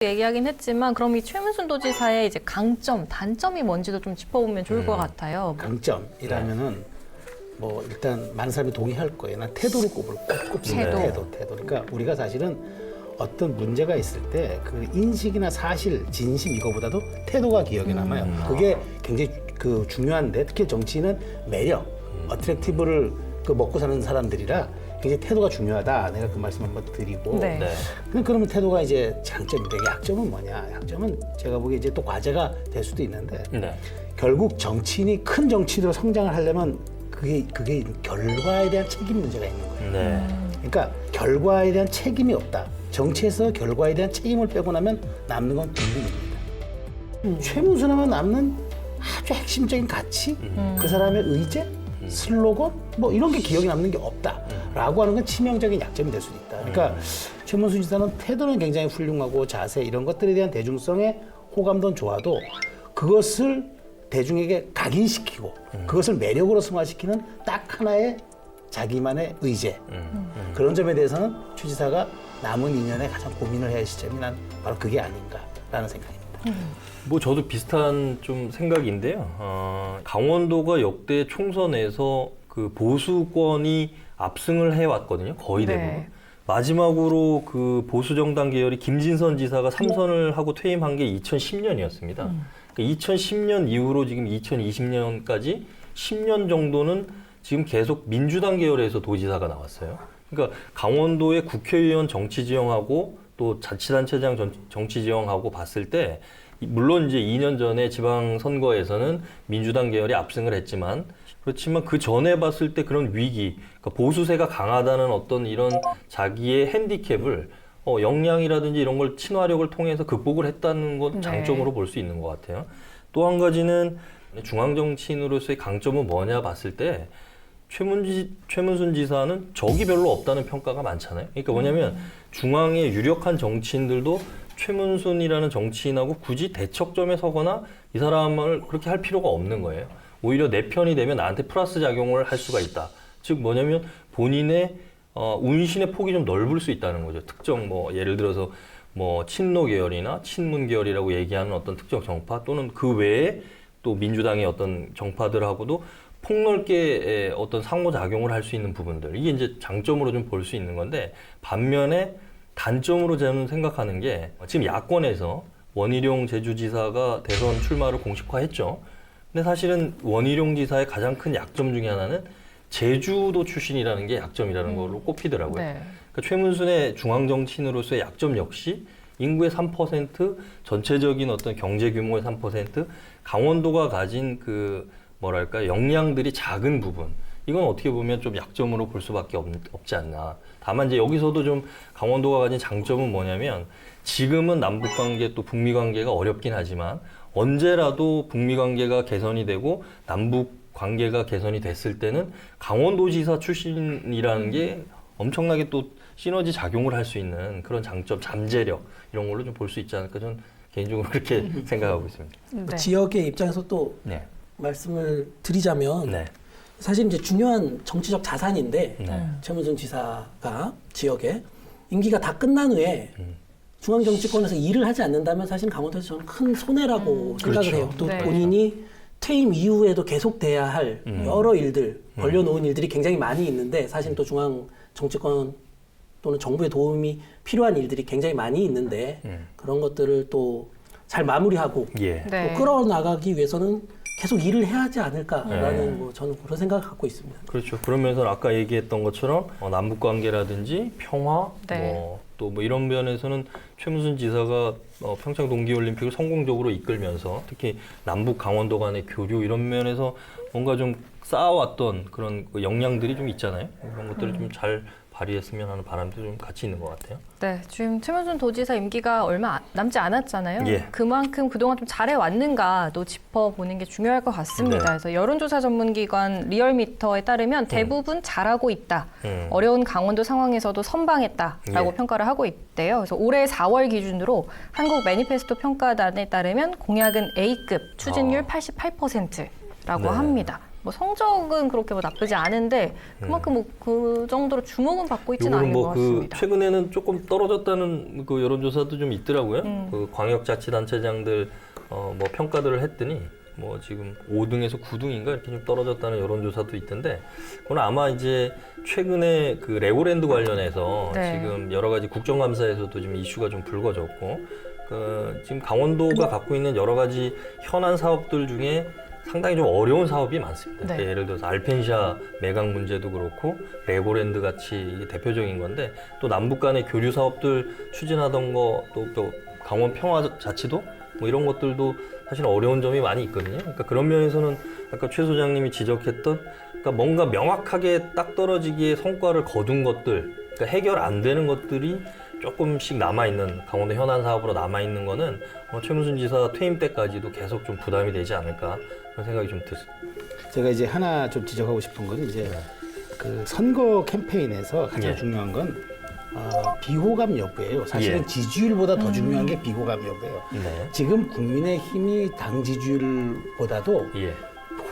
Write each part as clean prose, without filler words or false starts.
얘기하긴 했지만 그럼 이 최문순 도지사의 이제 강점, 단점이 뭔지도 좀 짚어보면 좋을 것 같아요. 강점이라면은 뭐 일단 많은 사람이 동의할 거예요. 난 태도를 꼽습니다. 태도. 그러니까 우리가 사실은 어떤 문제가 있을 때 그 인식이나 사실, 진심 이거보다도 태도가 기억에 남아요. 그게 굉장히 그 중요한데 특히 정치인은 매력, 어트랙티브를 그 먹고 사는 사람들이라 굉장히 태도가 중요하다. 내가 그 말씀 한번 드리고. 네. 그러면 태도가 이제 장점인데 약점은 뭐냐? 약점은 제가 보기에 이제 또 과제가 될 수도 있는데 결국 정치인이 큰 정치인으로 성장을 하려면 그게 결과에 대한 책임 문제가 있는 거예요. 그러니까 결과에 대한 책임이 없다. 정치에서 결과에 대한 책임을 빼고 나면 남는 건 빈민입니다. 최문순 하면 남는 아주 핵심적인 가치, 그 사람의 의제, 슬로건 뭐 이런 게 기억에 남는 게 없다라고 하는 건 치명적인 약점이 될 수도 있다. 그러니까 최문순 지사는 태도는 굉장히 훌륭하고 자세 이런 것들에 대한 대중성의 호감도는 좋아도 그것을 대중에게 각인시키고 그것을 매력으로 승화시키는 딱 하나의 자기만의 의제 그런 점에 대해서는 최 지사가 남은 2년에 가장 고민을 해야 할 시점이 난 바로 그게 아닌가라는 생각입니다. 뭐 저도 비슷한 좀 생각인데요. 강원도가 역대 총선에서 그 보수권이 압승을 해왔거든요. 거의 대부분. 마지막으로 그 보수 정당 계열이 김진선 지사가 3선을 하고 퇴임한 게 2010년이었습니다. 그러니까 2010년 이후로 지금 2020년까지 10년 정도는 지금 계속 민주당 계열에서 도지사가 나왔어요. 그러니까 강원도의 국회의원 정치 지형하고 또 자치단체장 정치 지형하고 봤을 때 물론 이제 2년 전에 지방선거에서는 민주당 계열이 압승을 했지만 그렇지만 그 전에 봤을 때 그런 위기, 그러니까 보수세가 강하다는 어떤 이런 자기의 핸디캡을 역량이라든지 이런 걸 친화력을 통해서 극복을 했다는 건 장점으로 볼 수 있는 것 같아요. 또 한 가지는 중앙정치인으로서의 강점은 뭐냐 봤을 때 최문순 지사는 적이 별로 없다는 평가가 많잖아요. 그러니까 뭐냐면 중앙의 유력한 정치인들도 최문순이라는 정치인하고 굳이 대척점에 서거나 이 사람을 그렇게 할 필요가 없는 거예요. 오히려 내 편이 되면 나한테 플러스 작용을 할 수가 있다. 즉 뭐냐면 본인의 운신의 폭이 좀 넓을 수 있다는 거죠. 특정 뭐 예를 들어서 뭐 친노 계열이나 친문 계열이라고 얘기하는 어떤 특정 정파 또는 그 외에 또 민주당의 어떤 정파들하고도 폭넓게 어떤 상호작용을 할 수 있는 부분들. 이게 이제 장점으로 좀 볼 수 있는 건데 반면에 단점으로 저는 생각하는 게 지금 야권에서 원희룡 제주지사가 대선 출마를 공식화했죠. 근데 사실은 원희룡 지사의 가장 큰 약점 중에 하나는 제주도 출신이라는 게 약점이라는 걸로 꼽히더라고요. 그러니까 최문순의 중앙정치인으로서의 약점 역시 인구의 3%, 전체적인 어떤 경제 규모의 3%, 강원도가 가진 그 뭐랄까 역량들이 작은 부분. 이건 어떻게 보면 좀 약점으로 볼 수밖에 없지 않나. 다만 이제 여기서도 좀 강원도가 가진 장점은 뭐냐면 지금은 남북 관계 또 북미 관계가 어렵긴 하지만 언제라도 북미 관계가 개선이 되고 남북 관계가 개선이 됐을 때는 강원도지사 출신이라는 게 엄청나게 또 시너지 작용을 할 수 있는 그런 장점, 잠재력 이런 걸로 좀 볼 수 있지 않을까 저는 개인적으로 그렇게 생각하고 있습니다. 지역의 입장에서 또 말씀을 드리자면 사실 이제 중요한 정치적 자산인데 최문순 지사가 지역에 임기가 다 끝난 후에 중앙 정치권에서 일을 하지 않는다면 사실 강원도에서 저는 큰 손해라고 생각을 해요. 또 본인이 퇴임 이후에도 계속돼야 할 여러 일들, 벌려놓은 일들이 굉장히 많이 있는데 사실 또 중앙 정치권 또는 정부의 도움이 필요한 일들이 굉장히 많이 있는데 그런 것들을 또 잘 마무리하고 또 끌어나가기 위해서는 계속 일을 해야 하지 않을까라는 뭐 저는 그런 생각을 갖고 있습니다. 그렇죠. 그러면서 아까 얘기했던 것처럼 남북 관계라든지 평화, 또 뭐 이런 면에서는 최문순 지사가 평창 동계올림픽을 성공적으로 이끌면서 특히 남북 강원도 간의 교류 이런 면에서 뭔가 좀 쌓아왔던 그런 역량들이 좀 있잖아요. 그런 것들을 좀 잘 발휘했으면 하는 바람도 좀 같이 있는 것 같아요. 네, 지금 최문순 도지사 임기가 얼마 남지 않았잖아요. 그만큼 그동안 좀 잘해왔는가도 짚어보는 게 중요할 것 같습니다. 그래서 여론조사 전문기관 리얼미터에 따르면 대부분 잘하고 있다. 어려운 강원도 상황에서도 선방했다라고 평가를 하고 있대요. 그래서 올해 4월 기준으로 한국 매니페스토 평가단에 따르면 공약은 A급, 추진률 88%라고 합니다. 뭐 성적은 그렇게 뭐 나쁘지 않은데 그만큼 뭐 그 정도로 주목은 받고 있지는 않은 것 같습니다. 최근에는 조금 떨어졌다는 그 여론조사도 좀 있더라고요. 그 광역자치단체장들 뭐 평가들을 했더니 뭐 지금 5등에서 9등인가 이렇게 좀 떨어졌다는 여론조사도 있던데 그건 아마 이제 최근에 그 레고랜드 관련해서 지금 여러 가지 국정감사에서도 좀 이슈가 좀 불거졌고 지금 강원도가 갖고 있는 여러 가지 현안 사업들 중에 상당히 좀 어려운 사업이 많습니다. 예를 들어서 알펜시아 매각 문제도 그렇고 레고랜드 같이 이게 대표적인 건데 또 남북 간의 교류 사업들 추진하던 거 또 강원 평화자치도 뭐 이런 것들도 사실 어려운 점이 많이 있거든요. 그러니까 그런 면에서는 아까 최 소장님이 지적했던 그러니까 뭔가 명확하게 딱 떨어지기에 성과를 거둔 것들, 그러니까 해결 안 되는 것들이 조금씩 남아있는 강원도 현안 사업으로 남아있는 거는 최문순 지사 퇴임 때까지도 계속 좀 부담이 되지 않을까 그런 생각이 좀 듭니다. 제가 이제 하나 좀 지적하고 싶은 건 이제 그 선거 캠페인에서 가장 중요한 건 비호감 여부예요. 사실은 지지율보다 더 중요한 게 비호감 여부예요. 지금 국민의힘이 당 지지율보다도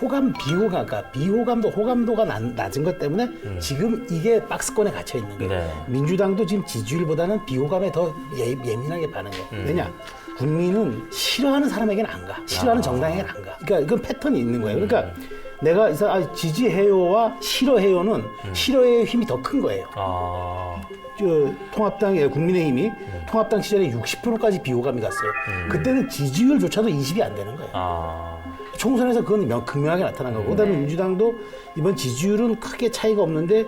호감, 비호감, 그러니까 비호감도 호감도가 낮은 것 때문에 지금 이게 박스권에 갇혀 있는 거예요. 민주당도 지금 지지율보다는 비호감에 더 예민하게 반응해요. 왜냐? 국민은 싫어하는 사람에게는 안 가. 싫어하는 정당에게는 안 가. 그러니까 이건 패턴이 있는 거예요. 그러니까 내가 지지해요와 싫어해요는 싫어해요 힘이 더 큰 거예요. 통합당, 국민의힘이 통합당 시절에 60%까지 비호감이 갔어요. 그때는 지지율조차도 20이 안 되는 거예요. 총선에서 그건 극명하게 나타난 거고, 그다음에 민주당도 이번 지지율은 크게 차이가 없는데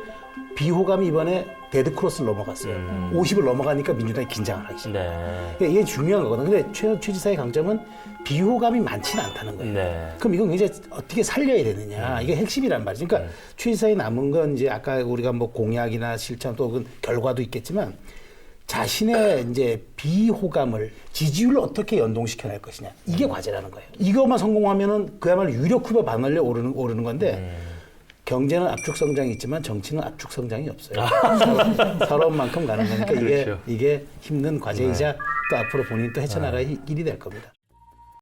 비호감이 이번에 데드크로스를 넘어갔어요. 50을 넘어가니까 민주당이 긴장을 하기 시작해요. 그러니까 이게 중요한 거거든요. 근데 최 지사의 강점은 비호감이 많지는 않다는 거예요. 그럼 이건 이제 어떻게 살려야 되느냐. 이게 핵심이란 말이죠. 그러니까 최 지사의 남은 건 이제 아까 우리가 뭐 공약이나 실천 또 그 결과도 있겠지만 자신의 이제 비호감을 지지율을 어떻게 연동시켜낼 것이냐. 이게 과제라는 거예요. 이것만 성공하면은 그야말로 유력 후보 반열에 오르는 건데 경제는 압축 성장이 있지만 정치는 압축 성장이 없어요. 서러운 만큼 가는 거니까 이게 힘든 과제이자 또 앞으로 본인이 또 헤쳐나갈 길이 될 겁니다.